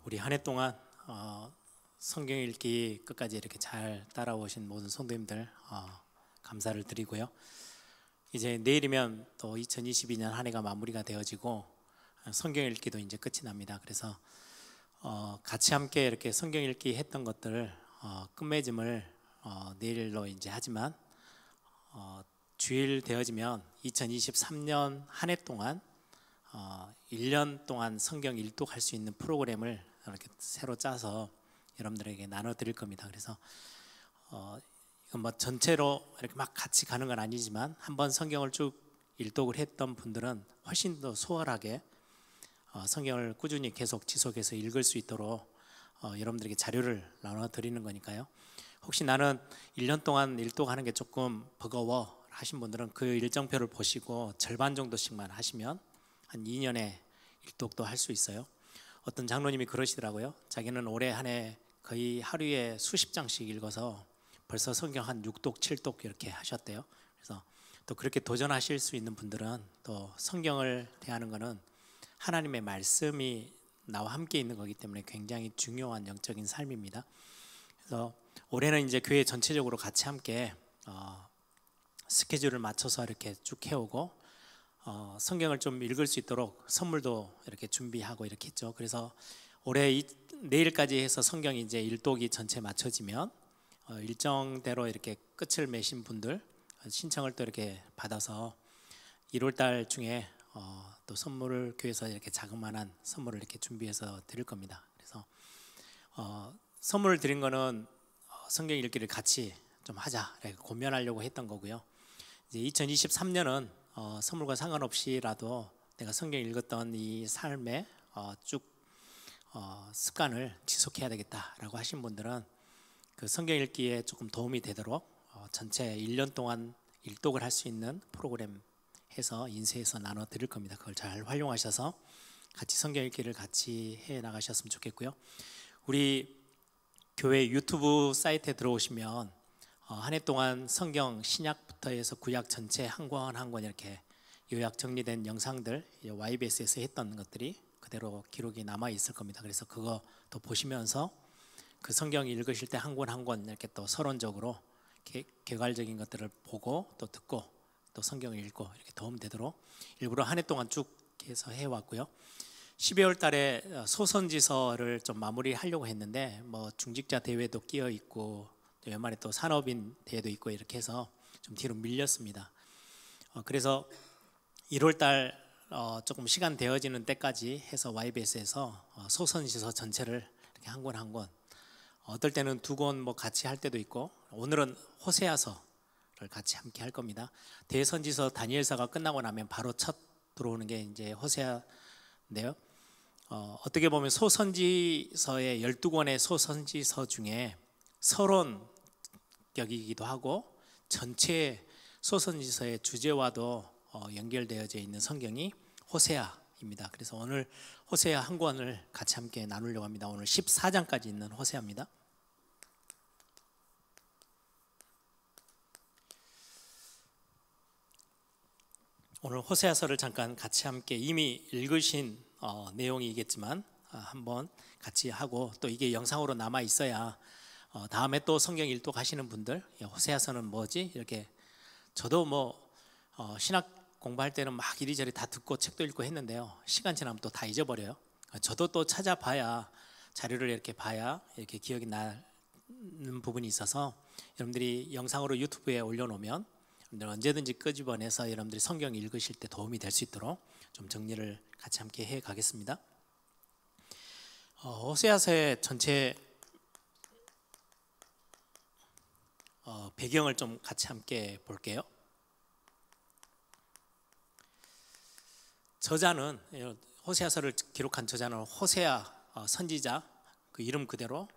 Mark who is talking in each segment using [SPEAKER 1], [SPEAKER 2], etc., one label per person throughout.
[SPEAKER 1] 우리 한 해 동안 성경 읽기 끝까지 이렇게 잘 따라오신 모든 성도님들 감사를 드리고요. 이제 내일이면 또 2022년 한 해가 마무리가 되어지고 성경 읽기도 이제 끝이 납니다. 그래서 같이 함께 이렇게 성경 읽기 했던 것들 끝맺음을 내일로 이제 하지만 주일 되어지면 2023년 한 해 동안 1년 동안 성경 일독할 수 있는 프로그램을 이렇게 새로 짜서 여러분들에게 나눠 드릴 겁니다. 그래서 이건 뭐 전체로 이렇게 막 같이 가는 건 아니지만 한번 성경을 쭉 일독을 했던 분들은 훨씬 더 수월하게 성경을 꾸준히 계속 지속해서 읽을 수 있도록 여러분들에게 자료를 나눠 드리는 거니까요. 혹시 나는 1년 동안 일독하는 게 조금 버거워 하신 분들은 그 일정표를 보시고 절반 정도씩만 하시면 한 2년에 일독도 할 수 있어요. 어떤 장로님이 그러시더라고요. 자기는 올해 한 해 거의 하루에 수십 장씩 읽어서 벌써 성경 한 6독, 7독 이렇게 하셨대요. 그래서 또 그렇게 도전하실 수 있는 분들은 또 성경을 대하는 것은 하나님의 말씀이 나와 함께 있는 거기 때문에 굉장히 중요한 영적인 삶입니다. 그래서 올해는 이제 교회 전체적으로 같이 함께 스케줄을 맞춰서 이렇게 쭉 해오고 성경을 좀 읽을 수 있도록 선물도 이렇게 준비하고 이렇게 했죠. 그래서 올해 내일까지 해서 성경이 이제 일독이 전체 맞춰지면 일정대로 이렇게 끝을 맺으신 분들 신청을 또 이렇게 받아서 1월 달 중에 또 선물을 교회에서 이렇게 자그마한 선물을 이렇게 준비해서 드릴 겁니다. 그래서 선물을 드린 거는 성경 읽기를 같이 좀 하자 이렇게 고민하려고 했던 거고요. 이제 2023년은 선물과 상관없이라도 내가 성경 읽었던 이 삶의 쭉 습관을 지속해야 되겠다라고 하신 분들은 그 성경 읽기에 조금 도움이 되도록 전체 1년 동안 일독을 할 수 있는 프로그램 해서 인쇄해서 나눠 드릴 겁니다. 그걸 잘 활용하셔서 같이 성경 읽기를 같이 해 나가셨으면 좋겠고요. 우리 교회 유튜브 사이트에 들어오시면 한 해 동안 성경 신약부터 해서 구약 전체 한 권 한 권 이렇게 요약 정리된 영상들 YBS에서 했던 것들이 그대로 기록이 남아 있을 겁니다. 그래서 그거 또 보시면서 그 성경 읽으실 때 한 권 한 권 이렇게 또 서론적으로 개괄적인 것들을 보고 또 듣고 또 성경을 읽고 이렇게 도움 되도록 일부러 한 해 동안 쭉 해서 해왔고요. 12월 달에 소선지서를 좀 마무리하려고 했는데 뭐 중직자 대회도 끼어 있고 또 연말에 또 산업인 대회도 있고 이렇게 해서 좀 뒤로 밀렸습니다. 그래서 1월 달 조금 시간 되어지는 때까지 해서 YBS에서 소선지서 전체를 이렇게 한 권 한 권 어떨 때는 두 권 뭐 같이 할 때도 있고 오늘은 호세아서를 같이 함께 할 겁니다. 대선지서 다니엘서가 끝나고 나면 바로 첫 들어오는 게 이제 호세아인데요. 어떻게 보면 소선지서의 12권의 소선지서 중에 서론격이기도 하고 전체 소선지서의 주제와도 연결되어져 있는 성경이 호세아입니다. 그래서 오늘 호세아 한 권을 같이 함께 나누려고 합니다. 오늘 14장까지 있는 호세아입니다. 오늘 호세아서를 잠깐 같이 함께 이미 읽으신 내용이겠지만 한번 같이 하고 또 이게 영상으로 남아 있어야 다음에 또 성경 일독 하시는 분들 호세아서는 뭐지? 이렇게 저도 뭐 신학 공부할 때는 막 이리저리 다 듣고 책도 읽고 했는데요. 시간 지나면 또 다 잊어버려요. 저도 또 찾아봐야 자료를 이렇게 봐야 이렇게 기억이 나는 부분이 있어서 여러분들이 영상으로 유튜브에 올려놓으면 여러분들 언제든지 끄집어내서 여러분들이 성경 읽으실 때 도움이 될 수 있도록 좀 정리를 같이 함께 해 가겠습니다. 호세아서의 전체 배경을 좀 같이 함께 볼게요. 저자는 호세아서를 기록한 저자는 호세아 선지자 그 이름 그대로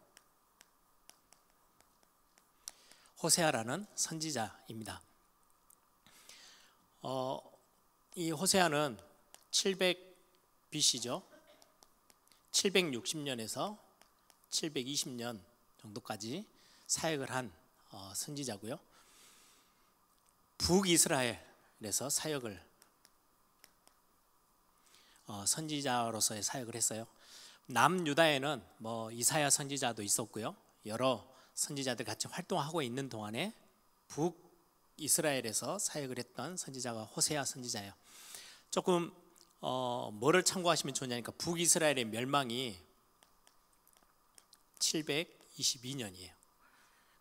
[SPEAKER 1] 호세아라는 선지자입니다. 이 호세아는 700 BC죠. 760년에서 720년 정도까지 사역을 한 선지자고요. 북이스라엘에서 사역을 선지자로서의 사역을 했어요. 남유다에는 뭐 이사야 선지자도 있었고요. 여러 선지자들 같이 활동하고 있는 동안에 북이스라엘에서 사역을 했던 선지자가 호세아 선지자예요. 조금 뭐를 참고하시면 좋냐니까 북이스라엘의 멸망이 722년이에요.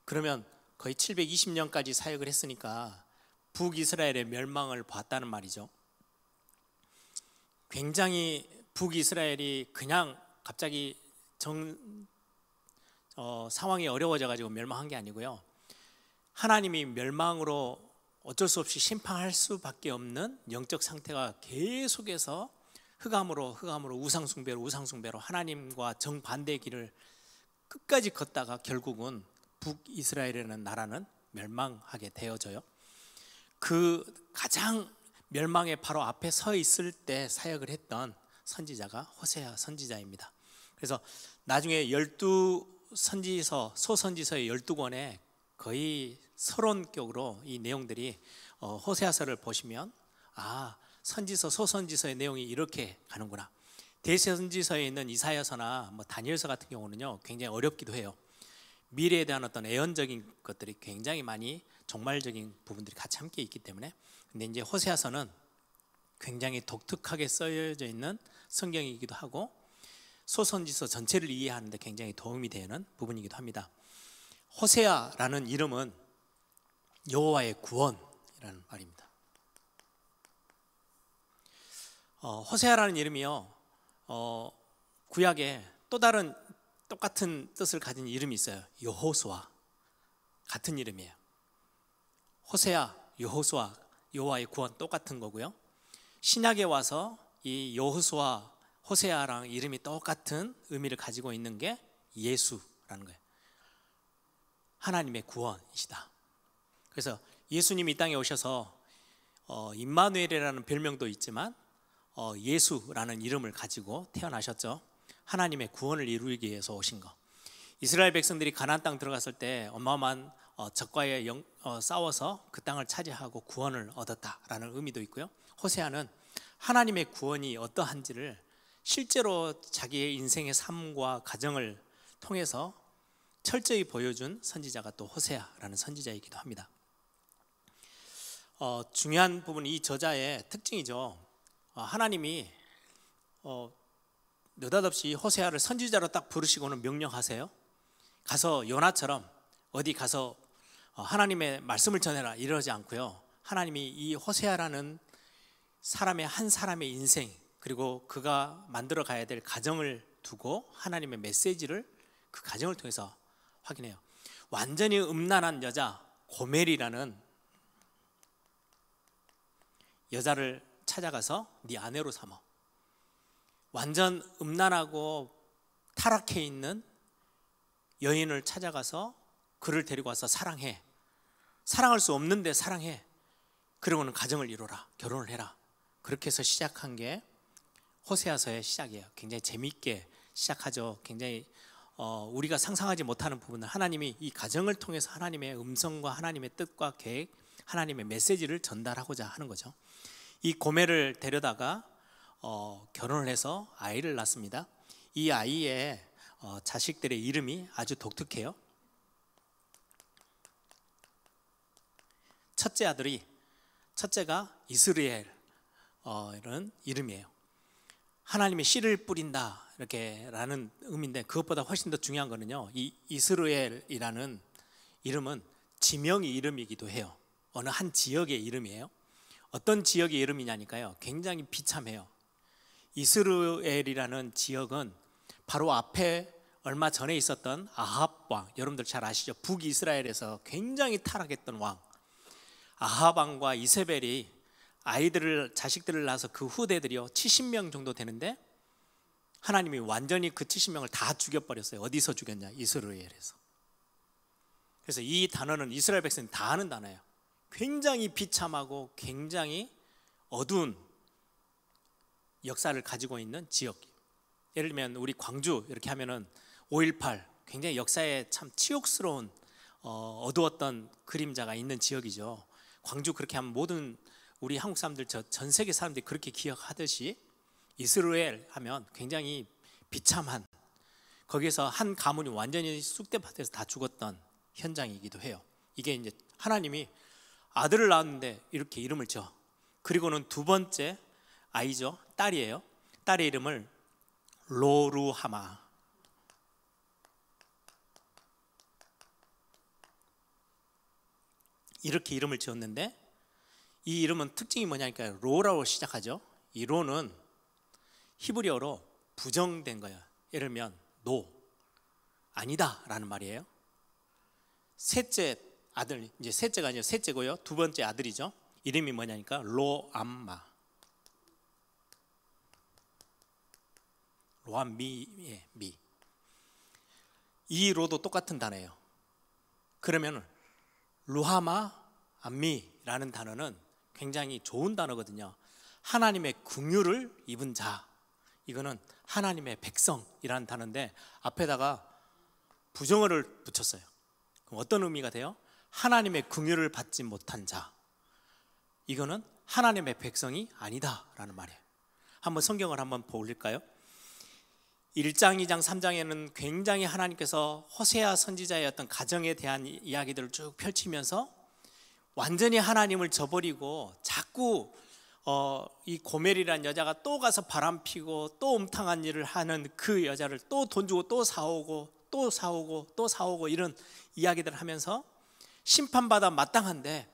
[SPEAKER 1] 그러면 거의 720년까지 사역을 했으니까 북이스라엘의 멸망을 봤다는 말이죠. 굉장히 북이스라엘이 그냥 갑자기 상황이 어려워져 가지고 멸망한 게 아니고요. 하나님이 멸망으로 어쩔 수 없이 심판할 수밖에 없는 영적 상태가 계속해서 흑암으로 우상숭배로 하나님과 정반대의 길을 끝까지 걷다가 결국은 북이스라엘이라는 나라는 멸망하게 되어져요. 그 가장 멸망의 바로 앞에 서 있을 때 사역을 했던 선지자가 호세아 선지자입니다. 그래서 나중에 12선지서 소선지서의 12권에 거의 서론격으로 이 내용들이 호세아서를 보시면 선지서 소선지서의 내용이 이렇게 가는구나. 대선지서에 있는 이사야서나 뭐 다니엘서 같은 경우는요 굉장히 어렵기도 해요. 미래에 대한 어떤 예언적인 것들이 굉장히 많이 종말적인 부분들이 같이 함께 있기 때문에. 근데 이제 호세아서는 굉장히 독특하게 쓰여져 있는 성경이기도 하고 소선지서 전체를 이해하는데 굉장히 도움이 되는 부분이기도 합니다. 호세아라는 이름은 여호와의 구원이라는 말입니다. 호세아라는 이름이요 구약에 또 다른 똑같은 뜻을 가진 이름이 있어요. 여호수아 같은 이름이에요. 호세아, 여호수아, 여호와의 구원 똑같은 거고요. 신약에 와서 이 여호수아, 호세아랑 이름이 똑같은 의미를 가지고 있는 게 예수라는 거예요. 하나님의 구원이시다. 그래서 예수님이 이 땅에 오셔서 임마누엘이라는 별명도 있지만 예수라는 이름을 가지고 태어나셨죠. 하나님의 구원을 이루기 위해서 오신 거. 이스라엘 백성들이 가나안 땅 들어갔을 때 어마어마한 적과의 싸워서 그 땅을 차지하고 구원을 얻었다라는 의미도 있고요. 호세아는 하나님의 구원이 어떠한지를 실제로 자기의 인생의 삶과 가정을 통해서 철저히 보여준 선지자가 또 호세아라는 선지자이기도 합니다. 중요한 부분은 이 저자의 특징이죠. 하나님이 느닷없이 호세아를 선지자로 딱 부르시고는 명령하세요. 가서 요나처럼 어디 가서 하나님의 말씀을 전해라 이러지 않고요. 하나님이 이 호세아라는 한 사람의 인생 그리고 그가 만들어 가야 될 가정을 두고 하나님의 메시지를 그 가정을 통해서 확인해요. 완전히 음란한 여자 고멜이라는 여자를 찾아가서 네 아내로 삼어. 완전 음란하고 타락해 있는 여인을 찾아가서 그를 데리고 와서 사랑해. 사랑할 수 없는데 사랑해. 그러고는 가정을 이루라. 결혼을 해라. 그렇게 해서 시작한 게 호세아서의 시작이에요. 굉장히 재미있게 시작하죠. 굉장히 우리가 상상하지 못하는 부분은 하나님이 이 가정을 통해서 하나님의 음성과 하나님의 뜻과 계획, 하나님의 메시지를 전달하고자 하는 거죠. 이 고멜을 데려다가 결혼을 해서 아이를 낳습니다. 이 아이의 자식들의 이름이 아주 독특해요. 첫째가 이스라엘 이런 이름이에요. 하나님의 씨를 뿌린다 이렇게 라는 의미인데 그것보다 훨씬 더 중요한 거는요, 이 이스라엘이라는 이름은 지명의 이름이기도 해요. 어느 한 지역의 이름이에요. 어떤 지역의 이름이냐니까요, 굉장히 비참해요. 이스라엘이라는 지역은 바로 앞에 얼마 전에 있었던 아합 왕, 여러분들 잘 아시죠? 북이스라엘에서 굉장히 타락했던 왕 아합 왕과 이세벨이 자식들을 낳아서 그 후대들이요 70명 정도 되는데 하나님이 완전히 그 70명을 다 죽여버렸어요. 어디서 죽였냐? 이스라엘에서. 그래서 이 단어는 이스라엘 백성이 다 아는 단어예요. 굉장히 비참하고 굉장히 어두운 역사를 가지고 있는 지역. 예를 들면 우리 광주 이렇게 하면은 5.18 굉장히 역사에 참 치욕스러운 어두웠던 그림자가 있는 지역이죠. 광주 그렇게 하면 모든 우리 한국 사람들 전 세계 사람들이 그렇게 기억하듯이 이스라엘 하면 굉장히 비참한, 거기에서 한 가문이 완전히 쑥대밭에서 다 죽었던 현장이기도 해요. 이게 이제 하나님이 아들을 낳았는데 이렇게 이름을 지어. 그리고는 두 번째 아이죠, 딸이에요. 딸의 이름을 로루하마, 이렇게 이름을 지었는데, 이 이름은 특징이 뭐냐니까 로라고 시작하죠. 이 로는 히브리어로 부정된 거예요. 예를 들면 노, 아니다 라는 말이에요. 셋째 아들, 이제 셋째가 아니라 셋째고요, 두 번째 아들이죠. 이름이 뭐냐니까 로암마, 로암미의 미. 이 로도 똑같은 단어예요. 그러면 루하마 암미라는 단어는 굉장히 좋은 단어거든요. 하나님의 긍휼을 입은 자, 이거는 하나님의 백성이라는 단어인데 앞에다가 부정어를 붙였어요. 그럼 어떤 의미가 돼요? 하나님의 긍휼을 받지 못한 자, 이거는 하나님의 백성이 아니다라는 말이에요. 한번 성경을 한번 볼까요? 1장, 2장, 3장에는 굉장히 하나님께서 호세아 선지자의 어떤 가정에 대한 이야기들을 쭉 펼치면서 완전히 하나님을 저버리고 자꾸 이 고멜이라는 여자가 또 가서 바람 피고 또 음탕한 일을 하는 그 여자를 또 돈 주고 또 사오고 또 사오고 또 사오고 이런 이야기들을 하면서 심판받아 마땅한데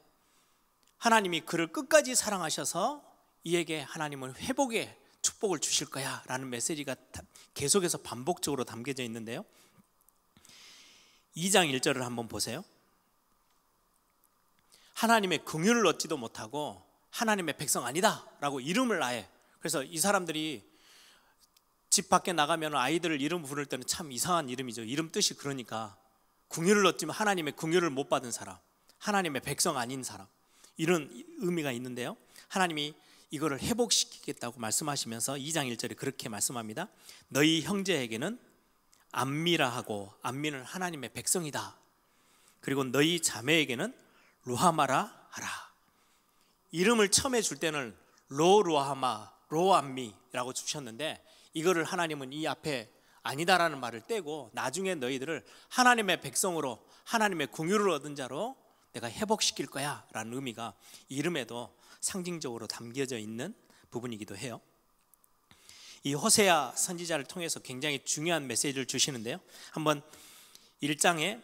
[SPEAKER 1] 하나님이 그를 끝까지 사랑하셔서 이에게 하나님은 회복의 축복을 주실 거야 라는 메시지가 계속해서 반복적으로 담겨져 있는데요, 2장 1절을 한번 보세요. 하나님의 긍휼을 얻지도 못하고 하나님의 백성 아니다 라고 이름을 아예, 그래서 이 사람들이 집 밖에 나가면 아이들을 이름 부를 때는 참 이상한 이름이죠. 이름 뜻이 그러니까 긍휼을 얻지만 하나님의 긍휼을 못 받은 사람, 하나님의 백성 아닌 사람, 이런 의미가 있는데요, 하나님이 이거를 회복시키겠다고 말씀하시면서 2장 1절에 그렇게 말씀합니다. 너희 형제에게는 암미라 하고, 암미는 하나님의 백성이다. 그리고 너희 자매에게는 루하마라 하라. 이름을 처음에 줄 때는 로루하마, 로암미라고 주셨는데 이거를 하나님은 이 앞에 아니다라는 말을 떼고 나중에 너희들을 하나님의 백성으로, 하나님의 긍휼을 얻은 자로 내가 회복시킬 거야 라는 의미가 이름에도 상징적으로 담겨져 있는 부분이기도 해요. 이 호세아 선지자를 통해서 굉장히 중요한 메시지를 주시는데요, 한번 1장에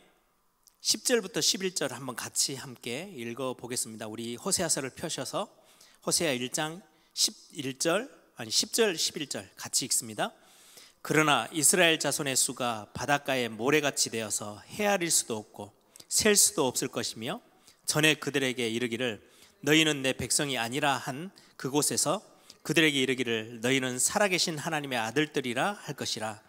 [SPEAKER 1] 10절부터 11절 한번 같이 함께 읽어보겠습니다. 우리 호세아서를 펴셔서 호세아 1장 10절 11절 같이 읽습니다. 그러나 이스라엘 자손의 수가 바닷가의 모래같이 되어서 헤아릴 수도 없고 셀 수도 없을 것이며 전에 그들에게 이르기를 너희는 내 백성이 아니라 한 그곳에서 그들에게 이르기를 너희는 살아계신 하나님의 아들들이라 할 것이라.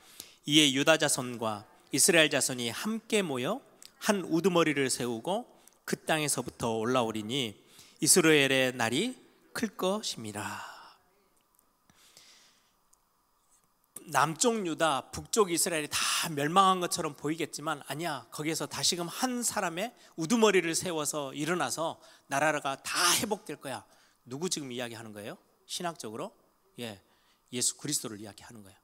[SPEAKER 1] 이에 유다 자손과 이스라엘 자손이 함께 모여 한 우두머리를 세우고 그 땅에서부터 올라오리니 이스라엘의 날이 클 것임이라. 남쪽 유다, 북쪽 이스라엘이 다 멸망한 것처럼 보이겠지만 아니야. 거기에서 다시금 한 사람의 우두머리를 세워서 일어나서 나라가 다 회복될 거야. 누구 지금 이야기하는 거예요? 신학적으로? 예수 그리스도를 이야기하는 거예요.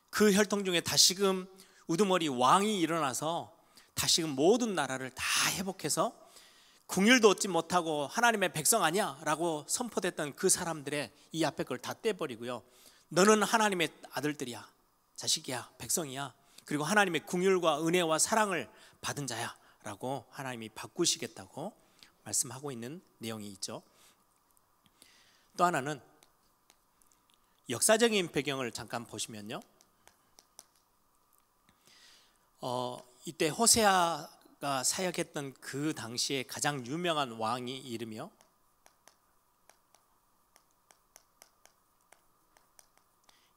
[SPEAKER 1] 그 혈통 중에 다시금 우두머리 왕이 일어나서 다시금 모든 나라를 다 회복해서 긍휼도 얻지 못하고 하나님의 백성 아니야 라고 선포됐던 그 사람들의 이 앞에 걸 다 떼버리고요, 너는 하나님의 아들들이야, 자식이야, 백성이야, 그리고 하나님의 긍휼과 은혜와 사랑을 받은 자야 라고 하나님이 바꾸시겠다고 말씀하고 있는 내용이 있죠. 또 하나는 역사적인 배경을 잠깐 보시면요, 이때 호세아가 사역했던 그 당시에 가장 유명한 왕이 이름이요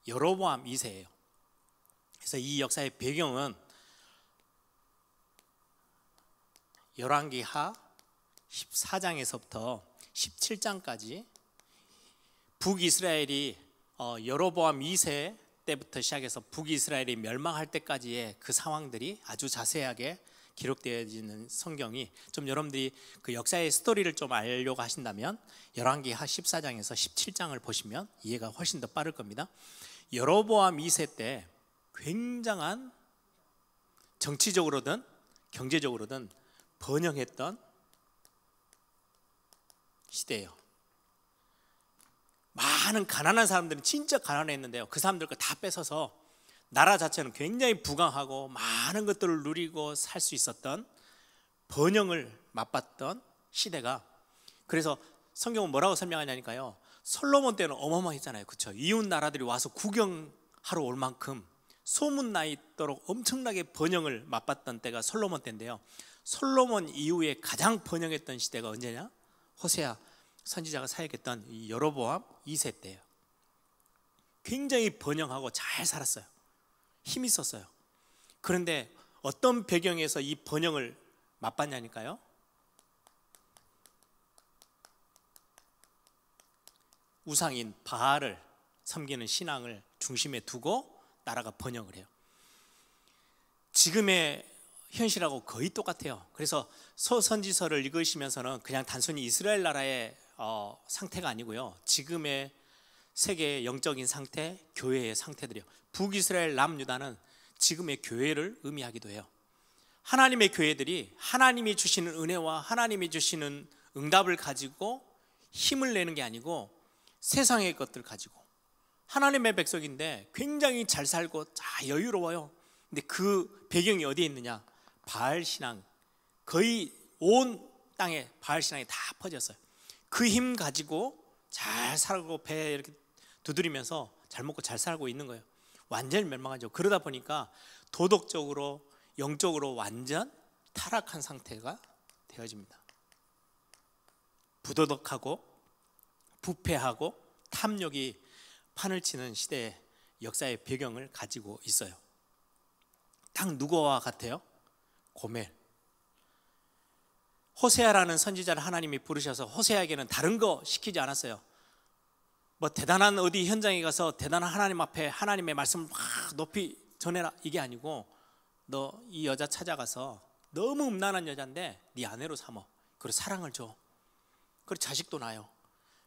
[SPEAKER 1] 여로보암 2세예요. 그래서 이 역사의 배경은 열왕기하 14장에서부터 17장까지 북이스라엘이 여로보암 2세 때부터 시작해서 북이스라엘이 멸망할 때까지의 그 상황들이 아주 자세하게 기록되어 있는 성경이, 좀 여러분들이 그 역사의 스토리를 좀 알려고 하신다면 열왕기하 14장에서 17장을 보시면 이해가 훨씬 더 빠를 겁니다. 여로보암 2세 때 굉장한 정치적으로든 경제적으로든 번영했던 시대예요. 많은 가난한 사람들은 진짜 가난했는데요, 그 사람들 거 다 뺏어서 나라 자체는 굉장히 부강하고 많은 것들을 누리고 살 수 있었던 번영을 맛봤던 시대가, 그래서 성경은 뭐라고 설명하냐니까요, 솔로몬 때는 어마어마했잖아요. 그렇죠? 이웃 나라들이 와서 구경하러 올 만큼 소문나 있도록 엄청나게 번영을 맛봤던 때가 솔로몬 때인데요, 솔로몬 이후에 가장 번영했던 시대가 언제냐? 호세아 선지자가 사역했던 이 여로보암 2세 때예요. 굉장히 번영하고 잘 살았어요. 힘이 있었어요. 그런데 어떤 배경에서 이 번영을 맛봤냐니까요, 우상인 바알을 섬기는 신앙을 중심에 두고 나라가 번영을 해요. 지금의 현실하고 거의 똑같아요. 그래서 서선지서를 읽으시면서는 그냥 단순히 이스라엘 나라의 상태가 아니고요, 지금의 세계의 영적인 상태, 교회의 상태들이요, 북이스라엘 남유다는 지금의 교회를 의미하기도 해요. 하나님의 교회들이 하나님이 주시는 은혜와 하나님이 주시는 응답을 가지고 힘을 내는 게 아니고 세상의 것들 가지고, 하나님의 백성인데 굉장히 잘 살고 여유로워요. 근데 그 배경이 어디에 있느냐? 바알 신앙, 거의 온 땅에 바알 신앙이 다 퍼졌어요. 그 힘 가지고 잘 살고 배 이렇게 두드리면서 잘 먹고 잘 살고 있는 거예요. 완전히 멸망하죠. 그러다 보니까 도덕적으로 영적으로 완전 타락한 상태가 되어집니다. 부도덕하고 부패하고 탐욕이 판을 치는 시대의 역사의 배경을 가지고 있어요. 딱 누구와 같아요? 고멜. 호세아라는 선지자를 하나님이 부르셔서 호세아에게는 다른 거 시키지 않았어요. 뭐 대단한 어디 현장에 가서 대단한 하나님 앞에 하나님의 말씀을 막 높이 전해라, 이게 아니고, 너 이 여자 찾아가서 너무 음란한 여자인데 네 아내로 삼어. 그리고 사랑을 줘. 그리고 자식도 낳아요.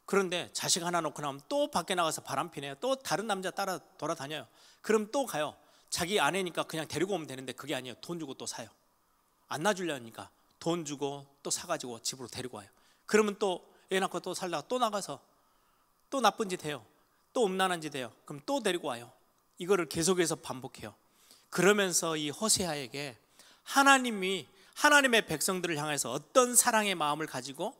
[SPEAKER 1] 그런데 자식 하나 놓고 나면 또 밖에 나가서 바람 피네요. 또 다른 남자 따라 돌아다녀요. 그럼 또 가요. 자기 아내니까 그냥 데리고 오면 되는데 그게 아니에요. 돈 주고 또 사요. 안 놔주려니까 돈 주고 또 사가지고 집으로 데리고 와요. 그러면 또 애 낳고 또 살다가 또 나가서 또 나쁜 짓 해요. 또 음란한 짓 해요. 그럼 또 데리고 와요. 이거를 계속해서 반복해요. 그러면서 이 호세아에게 하나님이 하나님의 백성들을 향해서 어떤 사랑의 마음을 가지고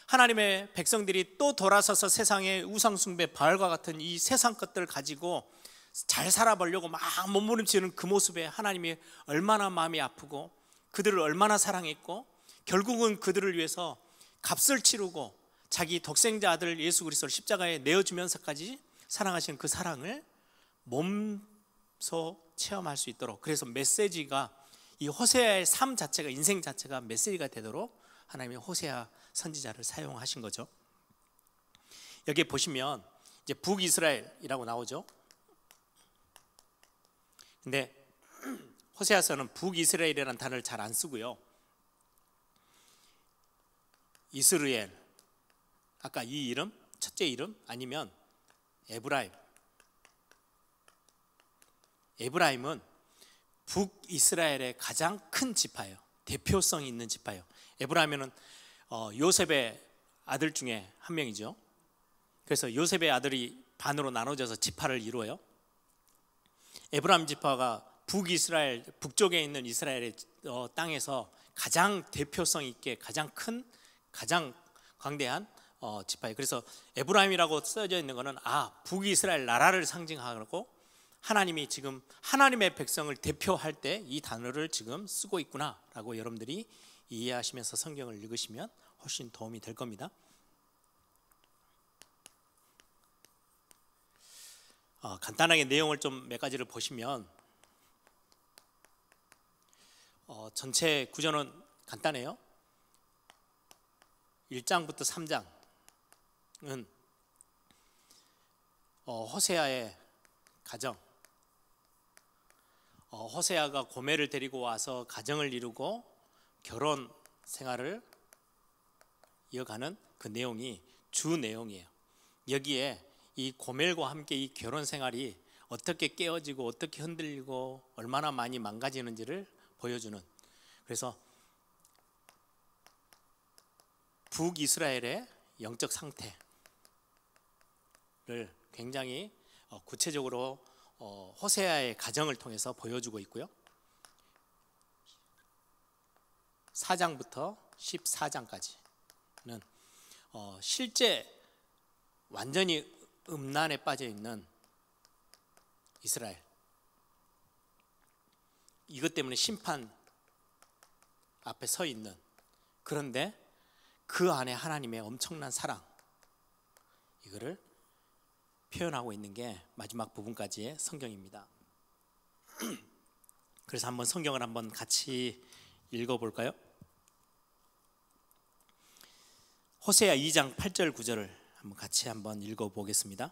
[SPEAKER 1] 하나님의 백성들이 또 돌아서서 세상의 우상숭배 바알과 같은 이 세상 것들을 가지고 잘 살아보려고 막 몸부림치는 그 모습에 하나님이 얼마나 마음이 아프고 그들을 얼마나 사랑했고 결국은 그들을 위해서 값을 치르고 자기 독생자 아들 예수 그리스도를 십자가에 내어주면서까지 사랑하시는 그 사랑을 몸소 체험할 수 있도록, 그래서 메시지가 이 호세아의 삶 자체가, 인생 자체가 메시지가 되도록 하나님이 호세아 선지자를 사용하신 거죠. 여기 보시면 이제 북이스라엘이라고 나오죠. 근데 호세아서는 북이스라엘이라는 단어를 잘 안 쓰고요, 이스라엘, 아까 이 이름, 첫째 이름, 아니면 에브라임은 북이스라엘의 가장 큰 지파예요. 대표성이 있는 지파예요. 에브라임은 요셉의 아들 중에 한 명이죠. 그래서 요셉의 아들이 반으로 나눠져서 지파를 이루어요. 에브라임 지파가 북이스라엘, 북쪽에 있는 이스라엘의 땅에서 가장 대표성 있게 가장 큰, 가장 광대한 지파예요. 그래서 에브라임이라고 써져 있는 것은 북이스라엘 나라를 상징하고 하나님이 지금 하나님의 백성을 대표할 때 이 단어를 지금 쓰고 있구나라고 여러분들이 이해하시면서 성경을 읽으시면 훨씬 도움이 될 겁니다. 간단하게 내용을 좀 몇 가지를 보시면 전체 구조는 간단해요. 1장부터 3장은 호세아의 가정, 호세아가 고멜을 데리고 와서 가정을 이루고 결혼 생활을 이어가는 그 내용이 주 내용이에요. 여기에 이 고멜과 함께 이 결혼 생활이 어떻게 깨어지고 어떻게 흔들리고 얼마나 많이 망가지는지를 보여주는, 그래서 북이스라엘의 영적 상태를 굉장히 구체적으로 호세아의 가정을 통해서 보여주고 있고요. 4장부터 14장까지는 실제 완전히 음란에 빠져 있는 이스라엘, 이것 때문에 심판 앞에 서 있는, 그런데 그 안에 하나님의 엄청난 사랑, 이거를 표현하고 있는 게 마지막 부분까지의 성경입니다. 그래서 한번 성경을 한번 같이 읽어볼까요? 호세아 2장 8절 9절을 한번 같이 한번 읽어보겠습니다.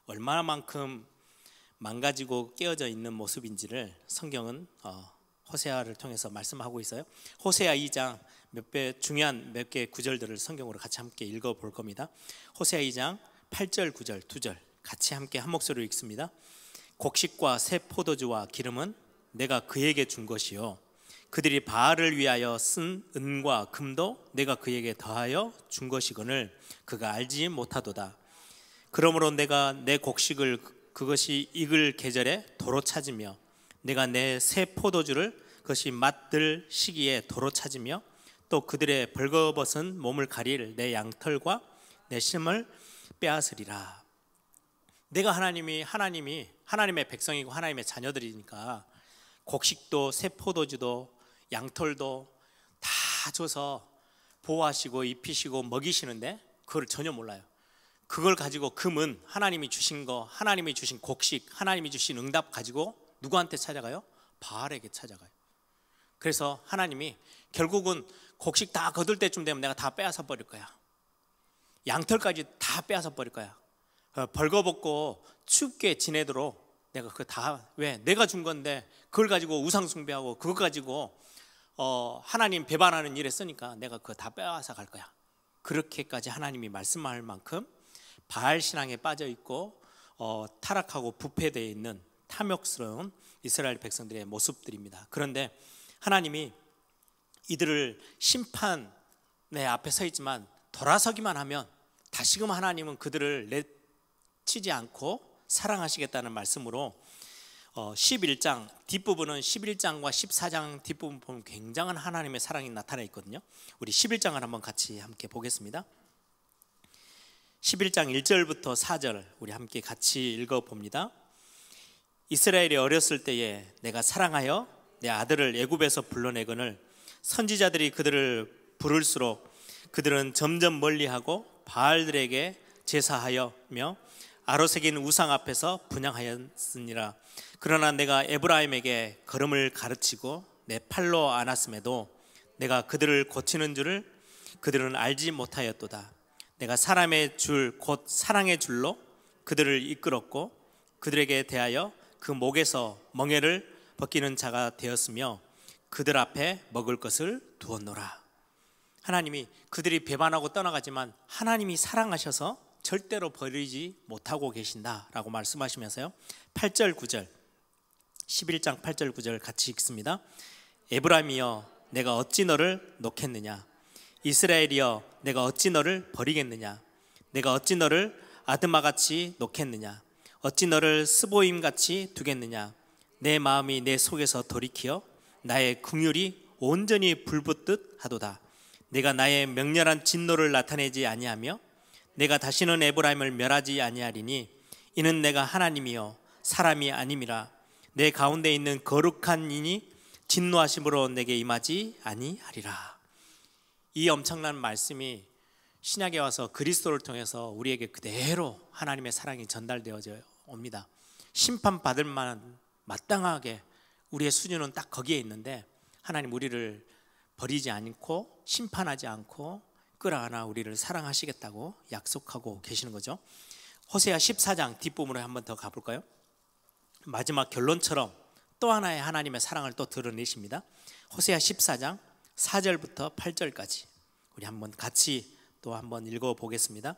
[SPEAKER 1] 얼마만큼 망가지고 깨어져 있는 모습인지를 성경은 호세아를 통해서 말씀하고 있어요. 호세아 2장 중요한 몇 개의 구절들을 성경으로 같이 함께 읽어볼 겁니다. 호세아 2장 8절 9절 2절 같이 함께 한 목소리로 읽습니다. 곡식과 새 포도주와 기름은 내가 그에게 준 것이요, 그들이 바알을 위하여 쓴 은과 금도 내가 그에게 더하여 준 것이거늘 그가 알지 못하도다. 그러므로 내가 내 곡식을 그것이 익을 계절에 도로 찾으며 내가 내 새 포도주를 그것이 맛들 시기에 도로 찾으며 또 그들의 벌거벗은 몸을 가릴 내 양털과 내 심을 빼앗으리라. 내가 하나님이 하나님의 백성이고 하나님의 자녀들이니까 곡식도 새 포도주도 양털도 다 줘서 보호하시고 입히시고 먹이시는데 그걸 전혀 몰라요. 그걸 가지고 금은 하나님이 주신 거, 하나님이 주신 곡식, 하나님이 주신 응답 가지고 누구한테 찾아가요? 바알에게 찾아가요. 그래서 하나님이 결국은 곡식 다 거둘 때쯤 되면 내가 다 빼앗아 버릴 거야. 양털까지 다 빼앗아 버릴 거야. 벌거벗고 춥게 지내도록 내가 그거 다, 왜? 내가 준 건데 그걸 가지고 우상 숭배하고 그거 가지고 하나님 배반하는 일에 쓰니까 내가 그거 다 빼앗아 갈 거야. 그렇게까지 하나님이 말씀할 만큼 바알 신앙에 빠져 있고 타락하고 부패되어 있는 탐욕스러운 이스라엘 백성들의 모습들입니다. 그런데 하나님이 이들을 심판의 앞에 서 있지만 돌아서기만 하면 다시금 하나님은 그들을 내치지 않고 사랑하시겠다는 말씀으로 11장 뒷부분은 11장과 14장 뒷부분 보면 굉장한 하나님의 사랑이 나타나 있거든요. 우리 11장을 한번 같이 함께 보겠습니다. 11장 1절부터 4절 우리 함께 같이 읽어봅니다. 이스라엘이 어렸을 때에 내가 사랑하여 내 아들을 애굽에서 불러내거늘 선지자들이 그들을 부를수록 그들은 점점 멀리하고 바알들에게 제사하여며 아로새긴 우상 앞에서 분향하였으니라. 그러나 내가 에브라임에게 걸음을 가르치고 내 팔로 안았음에도 내가 그들을 고치는 줄을 그들은 알지 못하였도다. 내가 사람의 줄 곧 사랑의 줄로 그들을 이끌었고 그들에게 대하여 그 목에서 멍에를 벗기는 자가 되었으며 그들 앞에 먹을 것을 두었노라. 하나님이 그들이 배반하고 떠나가지만 하나님이 사랑하셔서 절대로 버리지 못하고 계신다라고 말씀하시면서요, 8절 9절 11장 8절 9절 같이 읽습니다. 에브라임이여 내가 어찌 너를 놓겠느냐, 이스라엘이여 내가 어찌 너를 버리겠느냐, 내가 어찌 너를 아드마같이 놓겠느냐, 어찌 너를 스보임같이 두겠느냐. 내 마음이 내 속에서 돌이키어 나의 긍휼이 온전히 불붙듯 하도다. 내가 나의 맹렬한 진노를 나타내지 아니하며 내가 다시는 에브라임을 멸하지 아니하리니 이는 내가 하나님이요 사람이 아님이라. 내 가운데 있는 거룩한 이니 진노하심으로 내게 임하지 아니하리라. 이 엄청난 말씀이 신약에 와서 그리스도를 통해서 우리에게 그대로 하나님의 사랑이 전달되어져 옵니다. 심판받을 만한 마땅하게 우리의 수준은 딱 거기에 있는데 하나님 우리를 버리지 않고 심판하지 않고 끌어안아 우리를 사랑하시겠다고 약속하고 계시는 거죠. 호세아 14장 뒷부분으로 한번 더 가볼까요? 마지막 결론처럼 또 하나의 하나님의 사랑을 또 드러내십니다. 호세아 14장 4절부터 8절까지 우리 한번 같이 또 한번 읽어보겠습니다.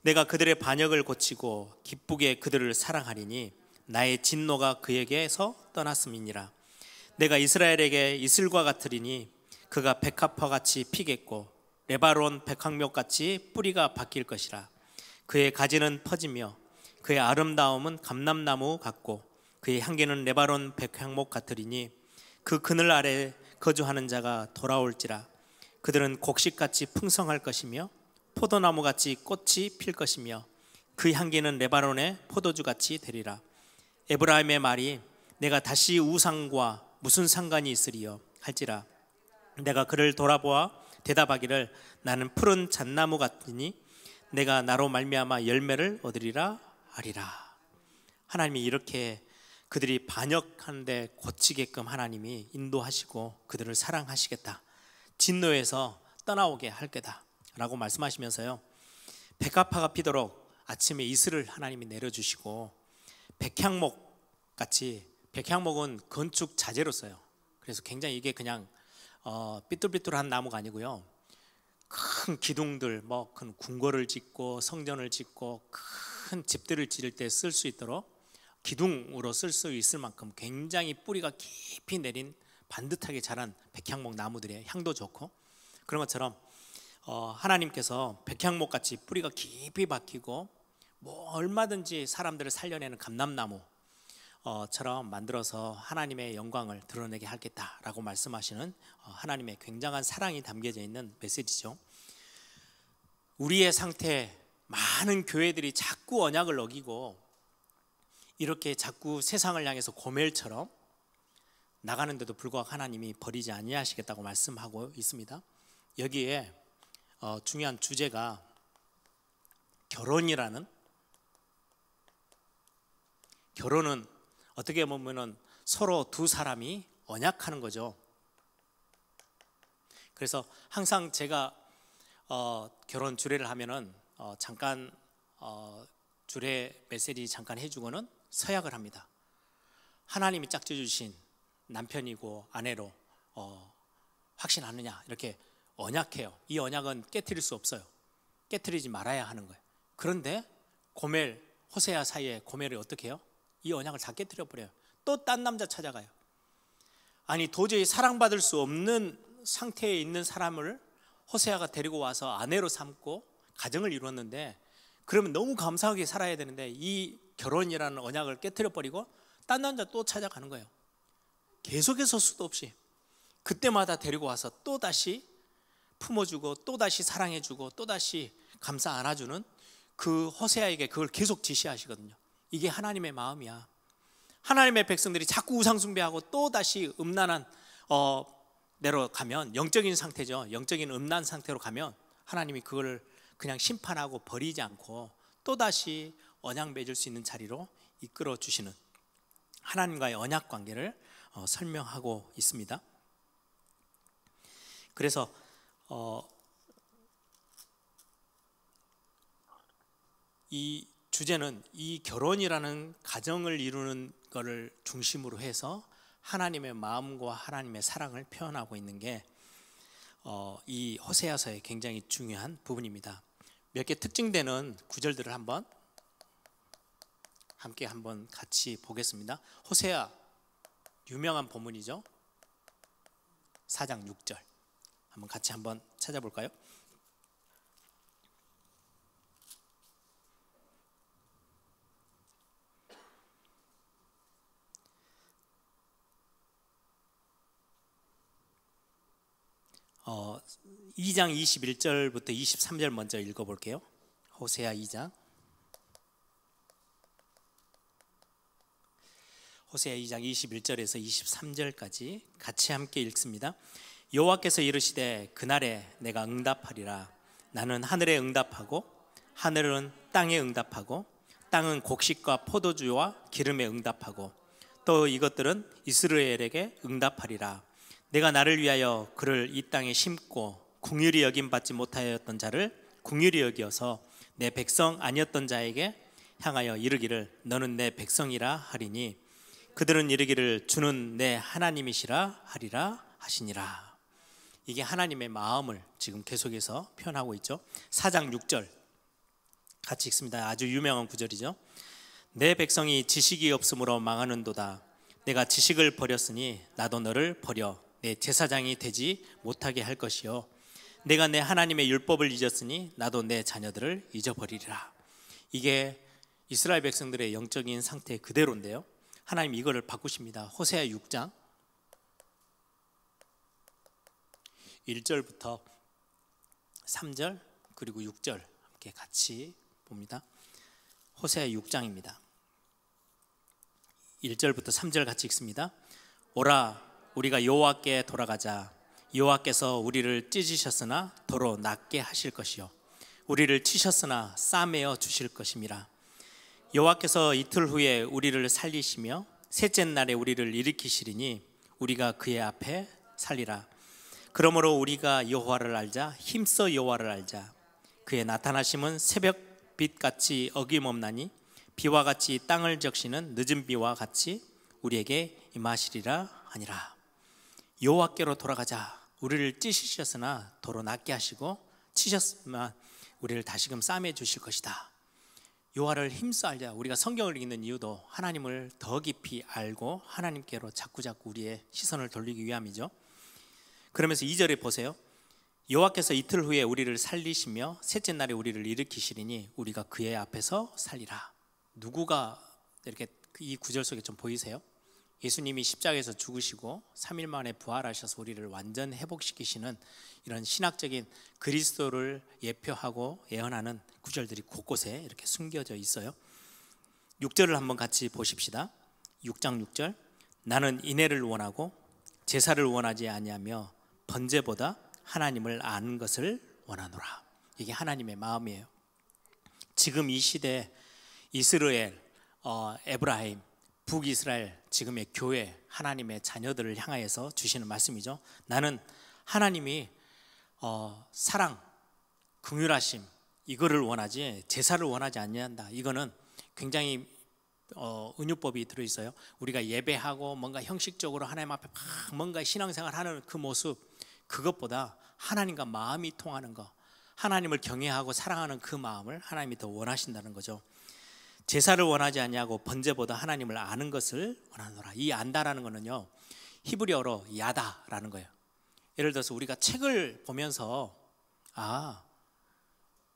[SPEAKER 1] 내가 그들의 반역을 고치고 기쁘게 그들을 사랑하리니 나의 진노가 그에게서 떠났음이니라. 내가 이스라엘에게 이슬과 같으리니 그가 백합화 같이 피겠고 레바논 백향목 같이 뿌리가 바뀔 것이라. 그의 가지는 퍼지며 그의 아름다움은 감람나무 같고 그의 향기는 레바논 백향목 같으리니 그 그늘 아래 거주하는 자가 돌아올지라. 그들은 곡식같이 풍성할 것이며 포도나무같이 꽃이 필 것이며 그 향기는 레바논의 포도주같이 되리라. 에브라임의 말이 내가 다시 우상과 무슨 상관이 있으리요 할지라. 내가 그를 돌아보아 대답하기를 나는 푸른 잣나무 같으니 내가 나로 말미암아 열매를 얻으리라 하리라. 하나님이 이렇게 그들이 반역하는데 고치게끔 하나님이 인도하시고 그들을 사랑하시겠다, 진노에서 떠나오게 할 거다 라고 말씀하시면서요, 백합화가 피도록 아침에 이슬을 하나님이 내려주시고 백향목 같이, 백향목은 건축 자재로 써요. 그래서 굉장히 이게 그냥 삐뚤삐뚤한 나무가 아니고요, 큰 기둥들, 뭐 큰 궁궐을 짓고 성전을 짓고 큰 집들을 지을 때 쓸 수 있도록 기둥으로 쓸 수 있을 만큼 굉장히 뿌리가 깊이 내린 반듯하게 자란 백향목 나무들이에요. 향도 좋고. 그런 것처럼 하나님께서 백향목 같이 뿌리가 깊이 박히고 뭐 얼마든지 사람들을 살려내는 감람나무 처럼 만들어서 하나님의 영광을 드러내게 하겠다라고 말씀하시는 하나님의 굉장한 사랑이 담겨져 있는 메시지죠. 우리의 상태, 많은 교회들이 자꾸 언약을 어기고 이렇게 자꾸 세상을 향해서 고멜처럼 나가는데도 불구하고 하나님이 버리지 아니하시겠다고 말씀하고 있습니다. 여기에 중요한 주제가 결혼이라는, 결혼은 어떻게 보면은 서로 두 사람이 언약하는 거죠. 그래서 항상 제가 결혼 주례를 하면은 잠깐 주례 메시지 잠깐 해주고는 서약을 합니다. 하나님이 짝져 주신 남편이고 아내로 확신하느냐 이렇게 언약해요. 이 언약은 깨트릴 수 없어요. 깨트리지 말아야 하는 거예요. 그런데 고멜, 호세아 사이에 고멜이 어떻게 해요? 이 언약을 다 깨트려 버려요. 또 딴 남자 찾아가요. 아니 도저히 사랑받을 수 없는 상태에 있는 사람을 호세아가 데리고 와서 아내로 삼고 가정을 이루었는데, 그러면 너무 감사하게 살아야 되는데 이 결혼이라는 언약을 깨트려 버리고 딴 남자 또 찾아가는 거예요. 계속해서 수도 없이 그때마다 데리고 와서 또 다시 품어주고 또 다시 사랑해주고 또 다시 감싸 안아주는 그 호세아에게 그걸 계속 지시하시거든요. 이게 하나님의 마음이야. 하나님의 백성들이 자꾸 우상 숭배하고 또 다시 음란한 내로 가면, 영적인 상태죠. 영적인 음란 상태로 가면 하나님이 그걸 그냥 심판하고 버리지 않고 또 다시 언약 맺을 수 있는 자리로 이끌어 주시는 하나님과의 언약 관계를 설명하고 있습니다. 그래서 이 주제는 이 결혼이라는 가정을 이루는 것을 중심으로 해서 하나님의 마음과 하나님의 사랑을 표현하고 있는 게 이 호세아서의 굉장히 중요한 부분입니다. 몇 개 특징되는 구절들을 함께 같이 보겠습니다. 호세아 유명한 본문이죠. 4장 6절 같이 찾아볼까요? 어, 2장 21절부터 23절 먼저 읽어볼게요. 호세아 2장 21절에서 23절까지 같이 함께 읽습니다. 여호와께서 이르시되 그날에 내가 응답하리라. 나는 하늘에 응답하고 하늘은 땅에 응답하고 땅은 곡식과 포도주와 기름에 응답하고 또 이것들은 이스라엘에게 응답하리라. 내가 나를 위하여 그를 이 땅에 심고 긍휼히 여김받지 못하였던 자를 긍휼히 여기어서 내 백성 아니었던 자에게 향하여 이르기를 너는 내 백성이라 하리니 그들은 이르기를 주는 내 하나님이시라 하리라 하시니라. 이게 하나님의 마음을 지금 계속해서 표현하고 있죠. 4장 6절 같이 읽습니다. 아주 유명한 구절이죠. 내 백성이 지식이 없으므로 망하는도다. 내가 지식을 버렸으니 나도 너를 버려 내 제사장이 되지 못하게 할 것이요 내가 내 하나님의 율법을 잊었으니 나도 내 자녀들을 잊어버리리라. 이게 이스라엘 백성들의 영적인 상태 그대로인데요, 하나님 이거를 바꾸십니다. 호세아 6장 1절부터 3절 그리고 6절 함께 같이 봅니다. 호세아 6장입니다. 1절부터 3절 같이 읽습니다. 오라, 우리가 여호와께 돌아가자. 여호와께서 우리를 찢으셨으나 도로 낫게 하실 것이요 우리를 치셨으나 싸매어 주실 것임이라. 여호와께서 이틀 후에 우리를 살리시며 셋째 날에 우리를 일으키시리니 우리가 그의 앞에 살리라. 그러므로 우리가 여호와를 알자. 힘써 여호와를 알자. 그의 나타나심은 새벽빛같이 어김없나니 비와 같이 땅을 적시는 늦은 비와 같이 우리에게 임하시리라 하니라. 여호와께로 돌아가자. 우리를 찢으셨으나 도로 낫게 하시고 치셨으면 우리를 다시금 싸매 주실 것이다. 여호와를 힘써 알자. 우리가 성경을 읽는 이유도 하나님을 더 깊이 알고 하나님께로 자꾸자꾸 우리의 시선을 돌리기 위함이죠. 그러면서 2절에 보세요. 여호와께서 이틀 후에 우리를 살리시며 셋째 날에 우리를 일으키시리니 우리가 그의 앞에서 살리라. 누구가 이렇게 이 구절 속에 좀 보이세요? 예수님이 십자가에서 죽으시고 3일 만에 부활하셔서 우리를 완전 회복시키시는 이런 신학적인 그리스도를 예표하고 예언하는 구절들이 곳곳에 이렇게 숨겨져 있어요. 6절을 한번 같이 보십시다. 6장 6절. 나는 인애를 원하고 제사를 원하지 아니하며 번제보다 하나님을 아는 것을 원하노라. 이게 하나님의 마음이에요. 지금 이 시대 이스라엘, 에브라임, 북이스라엘, 지금의 교회, 하나님의 자녀들을 향하여서 주시는 말씀이죠. 나는 하나님이 사랑, 긍휼하심 이거를 원하지 제사를 원하지 않는다. 이거는 굉장히 은유법이 들어있어요. 우리가 예배하고 뭔가 형식적으로 하나님 앞에 막 뭔가 신앙생활하는 그 모습, 그것보다 하나님과 마음이 통하는 것, 하나님을 경외하고 사랑하는 그 마음을 하나님이 더 원하신다는 거죠. 제사를 원하지 않냐고 번제보다 하나님을 아는 것을 원하노라. 이 안다라는 거는요, 히브리어로 야다라는 거예요. 예를 들어서 우리가 책을 보면서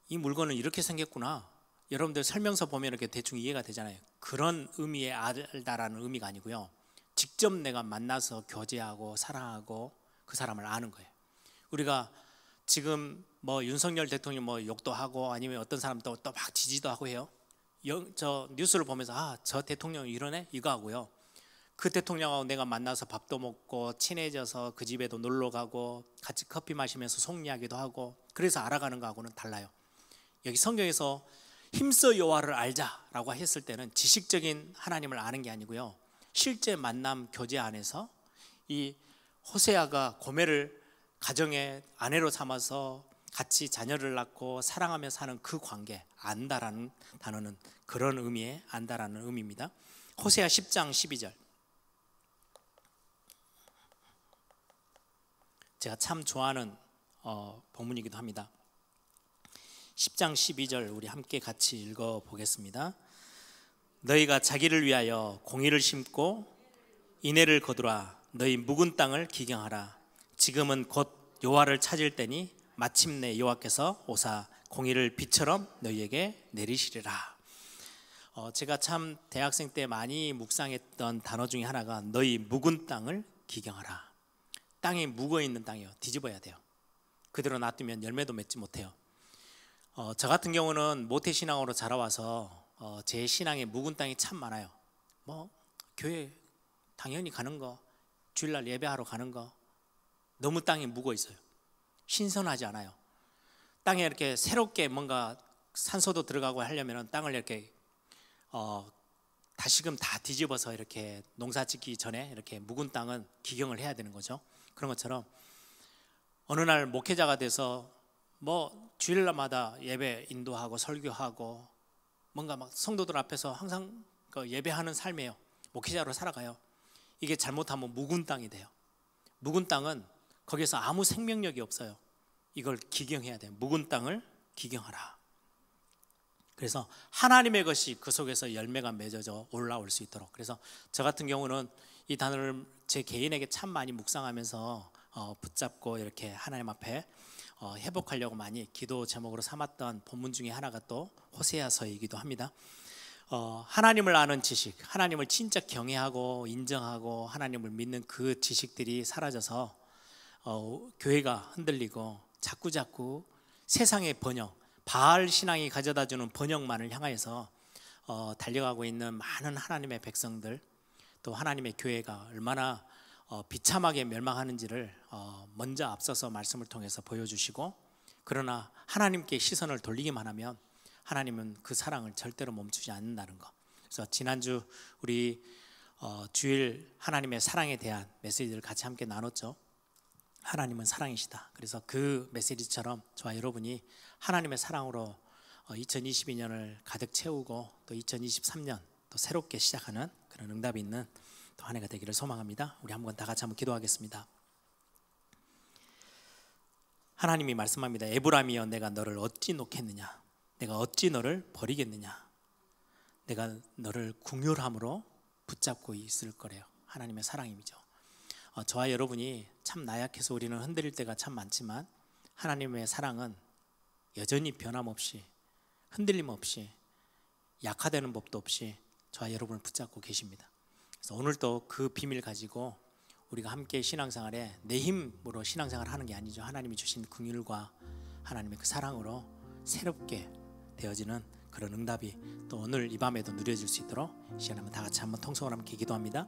[SPEAKER 1] 이 물건은 이렇게 생겼구나. 여러분들 설명서 보면 이렇게 대충 이해가 되잖아요. 그런 의미의 알다라는 의미가 아니고요, 직접 내가 만나서 교제하고 사랑하고 그 사람을 아는 거예요. 우리가 지금 뭐 윤석열 대통령 뭐 욕도 하고 아니면 어떤 사람도 또 막 지지도 하고 해요. 저 뉴스를 보면서 저 대통령 이러네 이거 하고요, 그 대통령하고 내가 만나서 밥도 먹고 친해져서 그 집에도 놀러 가고 같이 커피 마시면서 속 이야기도 하고 그래서 알아가는 거하고는 달라요. 여기 성경에서 힘써 여호와를 알자라고 했을 때는 지식적인 하나님을 아는 게 아니고요, 실제 만남 교제 안에서 이 호세아가 고멜을 가정의 아내로 삼아서 같이 자녀를 낳고 사랑하며 사는 그 관계, 안다라는 단어는 그런 의미의 안다라는 의미입니다. 호세아 10장 12절. 제가 참 좋아하는 본문이기도 합니다. 10장 12절 우리 함께 같이 읽어보겠습니다. 너희가 자기를 위하여 공의를 심고 인애를 거두라. 너희 묵은 땅을 기경하라. 지금은 곧 여호와를 찾을 때니 마침내 여호와께서 오사 공의를 비처럼 너희에게 내리시리라. 제가 참 대학생 때 많이 묵상했던 단어 중에 하나가 너희 묵은 땅을 기경하라. 땅에 묵어있는 땅이요, 뒤집어야 돼요. 그대로 놔두면 열매도 맺지 못해요. 저 같은 경우는 모태신앙으로 자라와서 제 신앙에 묵은 땅이 참 많아요. 뭐 교회 당연히 가는 거, 주일날 예배하러 가는 거, 너무 땅에 묵어 있어요. 신선하지 않아요. 땅에 이렇게 새롭게 뭔가 산소도 들어가고 하려면 땅을 이렇게 다시금 다 뒤집어서 이렇게 농사 짓기 전에 이렇게 묵은 땅은 기경을 해야 되는 거죠. 그런 것처럼 어느 날 목회자가 돼서 뭐 주일날마다 예배 인도하고 설교하고 뭔가 막 성도들 앞에서 항상 그 예배하는 삶이에요. 목회자로 살아가요. 이게 잘못하면 묵은 땅이 돼요. 묵은 땅은 거기서 아무 생명력이 없어요. 이걸 기경해야 돼요. 묵은 땅을 기경하라. 그래서 하나님의 것이 그 속에서 열매가 맺어져 올라올 수 있도록. 그래서 저 같은 경우는 이 단어를 제 개인에게 참 많이 묵상하면서 붙잡고 이렇게 하나님 앞에 회복하려고 많이 기도 제목으로 삼았던 본문 중에 하나가 또 호세아서이기도 합니다. 하나님을 아는 지식, 하나님을 진짜 경외하고 인정하고 하나님을 믿는 그 지식들이 사라져서 교회가 흔들리고 자꾸자꾸 세상의 번영, 바알 신앙이 가져다주는 번영만을 향하여서 달려가고 있는 많은 하나님의 백성들, 또 하나님의 교회가 얼마나 비참하게 멸망하는지를 먼저 앞서서 말씀을 통해서 보여주시고, 그러나 하나님께 시선을 돌리기만 하면 하나님은 그 사랑을 절대로 멈추지 않는다는 것. 그래서 지난주 우리 주일 하나님의 사랑에 대한 메시지를 같이 함께 나눴죠. 하나님은 사랑이시다. 그래서 그 메시지처럼 저와 여러분이 하나님의 사랑으로 2022년을 가득 채우고 또 2023년 또 새롭게 시작하는 그런 응답이 있는 또 한 해가 되기를 소망합니다. 우리 한번 다 같이 한번 기도하겠습니다. 하나님이 말씀합니다. 에브라임이여, 내가 너를 어찌 놓겠느냐? 내가 어찌 너를 버리겠느냐? 내가 너를 긍휼함으로 붙잡고 있을 거래요. 하나님의 사랑이죠. 저와 여러분이 참 나약해서 우리는 흔들릴 때가 참 많지만 하나님의 사랑은 여전히 변함없이, 흔들림 없이, 약화되는 법도 없이 저와 여러분을 붙잡고 계십니다. 그래서 오늘도 그 비밀 가지고 우리가 함께 신앙생활에 내 힘으로 신앙생활을 하는 게 아니죠. 하나님이 주신 긍휼과 하나님의 그 사랑으로 새롭게 되어지는 그런 응답이 또 오늘 이 밤에도 누려질 수 있도록 시간 한번 다 같이 한번 통성을 함께 기도합니다.